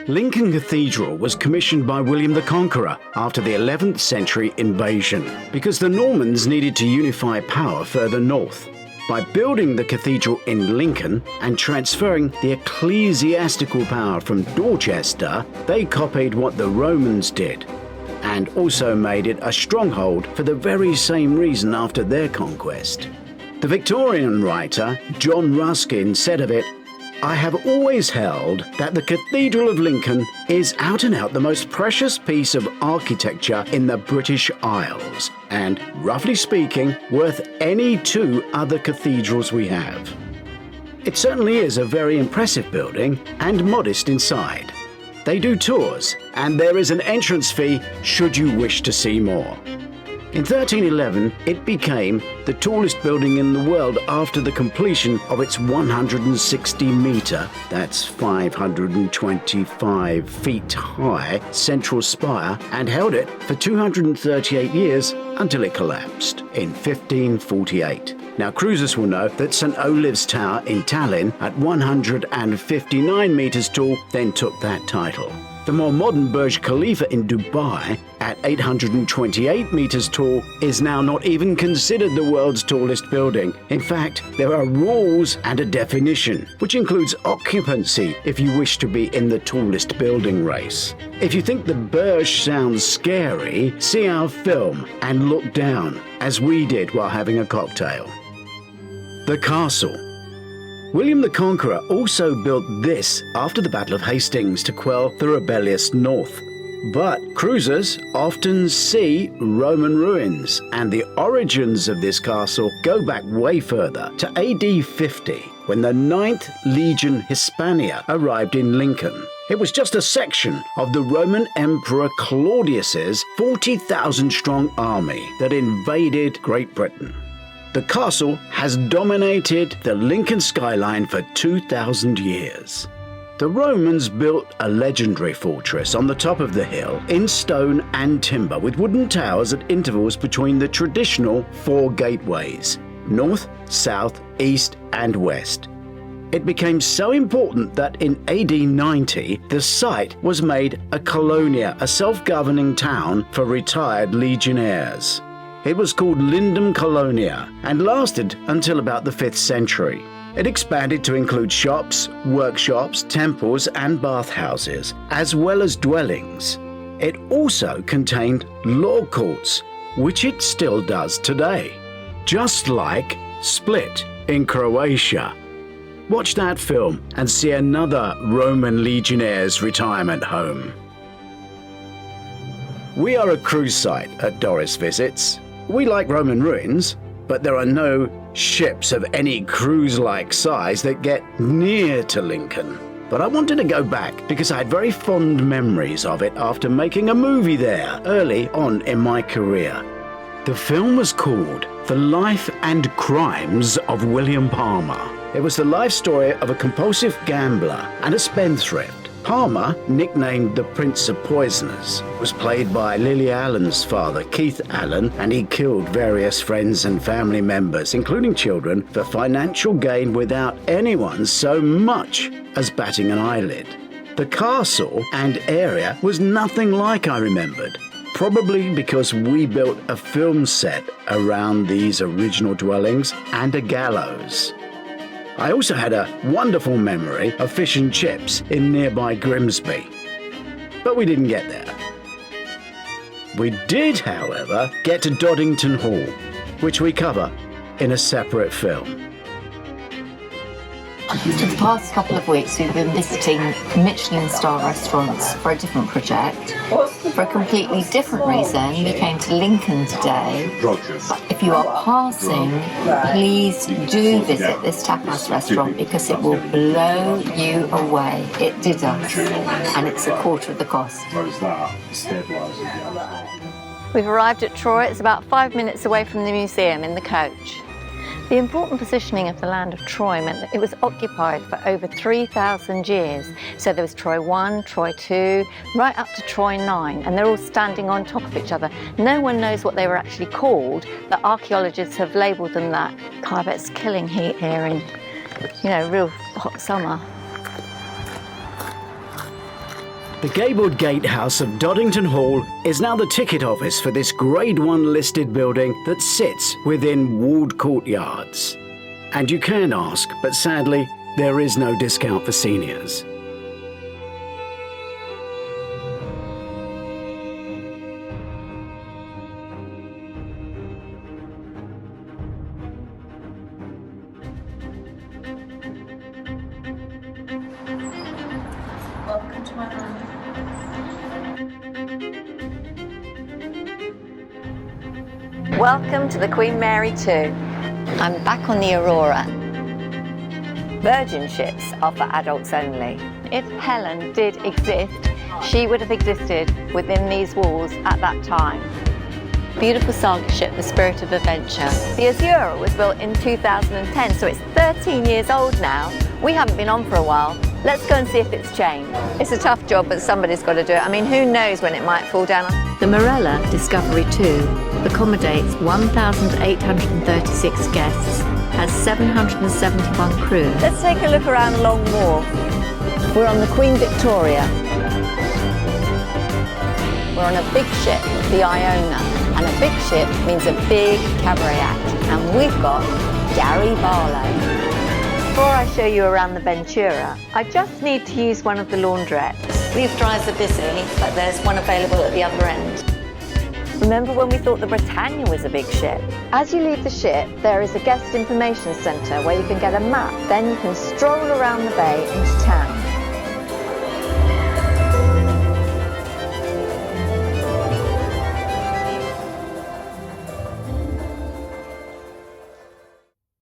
Lincoln Cathedral was commissioned by William the Conqueror after the 11th century invasion because the Normans needed to unify power further north. By building the cathedral in Lincoln and transferring the ecclesiastical power from Dorchester, they copied what the Romans did and also made it a stronghold for the very same reason after their conquest. The Victorian writer John Ruskin said of it, "I have always held that the Cathedral of Lincoln is out and out the most precious piece of architecture in the British Isles, and, roughly speaking, worth any two other cathedrals we have." It certainly is a very impressive building and modest inside. They do tours, and there is an entrance fee should you wish to see more. In 1311, it became the tallest building in the world after the completion of its 160-metre, that's 525 feet high, central spire, and held it for 238 years until it collapsed in 1548. Now, cruisers will know that St Olave's Tower in Tallinn, at 159 metres tall, then took that title. The more modern Burj Khalifa in Dubai, at 828 metres tall, is now not even considered the world's tallest building. In fact, there are rules and a definition, which includes occupancy if you wish to be in the tallest building race. If you think the Burj sounds scary, see our film and look down, as we did while having a cocktail. The castle. William the Conqueror also built this after the Battle of Hastings to quell the rebellious north. But cruisers often see Roman ruins, and the origins of this castle go back way further to AD 50, when the Ninth Legion Hispana arrived in Lincoln. It was just a section of the Roman Emperor Claudius's 40,000-strong army that invaded Great Britain. The castle has dominated the Lincoln skyline for 2,000 years. The Romans built a legendary fortress on the top of the hill in stone and timber with wooden towers at intervals between the traditional four gateways, north, south, east and west. It became so important that in AD 90, the site was made a colonia, a self-governing town for retired legionnaires. It was called Lindum Colonia and lasted until about the 5th century. It expanded to include shops, workshops, temples and bathhouses, as well as dwellings. It also contained law courts, which it still does today, just like Split in Croatia. Watch that film and see another Roman legionnaires' retirement home. We are a cruise site at Doris Visits. We like Roman ruins, but there are no ships of any cruise-like size that get near to Lincoln. But I wanted to go back because I had very fond memories of it after making a movie there early on in my career. The film was called The Life and Crimes of William Palmer. It was the life story of a compulsive gambler and a spendthrift. Palmer, nicknamed the Prince of Poisoners, was played by Lily Allen's father, Keith Allen, and he killed various friends and family members, including children, for financial gain without anyone so much as batting an eyelid. The castle and area was nothing like I remembered, probably because we built a film set around these original dwellings and a gallows. I also had a wonderful memory of fish and chips in nearby Grimsby, but we didn't get there. We did, however, get to Doddington Hall, which we cover in a separate film. For the past couple of weeks, we've been visiting Michelin star restaurants for a different project. For a completely different reason, we came to Lincoln today. If you are passing, please do visit this tapas restaurant because it will blow you away. It did us, and it's a quarter of the cost. We've arrived at Troy. It's about 5 minutes away from the museum in the coach. The important positioning of the land of Troy meant that it was occupied for over 3,000 years. So there was Troy 1, Troy 2, right up to Troy 9, and they're all standing on top of each other. No one knows what they were actually called, but archaeologists have labelled them that. God, I bet it's killing heat here in, real hot summer. The gabled gatehouse of Doddington Hall is now the ticket office for this Grade 1 listed building that sits within walled courtyards. And you can ask, but sadly, there is no discount for seniors. Welcome to my room. Welcome to the Queen Mary 2. I'm back on the Aurora. Virgin ships are for adults only. If Helen did exist, she would have existed within these walls at that time. Beautiful saga ship, the Spirit of Adventure. The Azura was built in 2010, so it's 13 years old now. We haven't been on for a while. Let's go and see if it's changed. It's a tough job, but somebody's got to do it. I mean, who knows when it might fall down? The Morella Discovery 2 accommodates 1,836 guests, has 771 crew. Let's take a look around Long Wharf. We're on the Queen Victoria. We're on a big ship, the Iona, and a big ship means a big cabaret act, and we've got Gary Barlow. Before I show you around the Ventura, I just need to use one of the laundrettes. These dryers are busy, but there's one available at the other end. Remember when we thought the Britannia was a big ship? As you leave the ship, there is a guest information centre where you can get a map. Then you can stroll around the bay into town.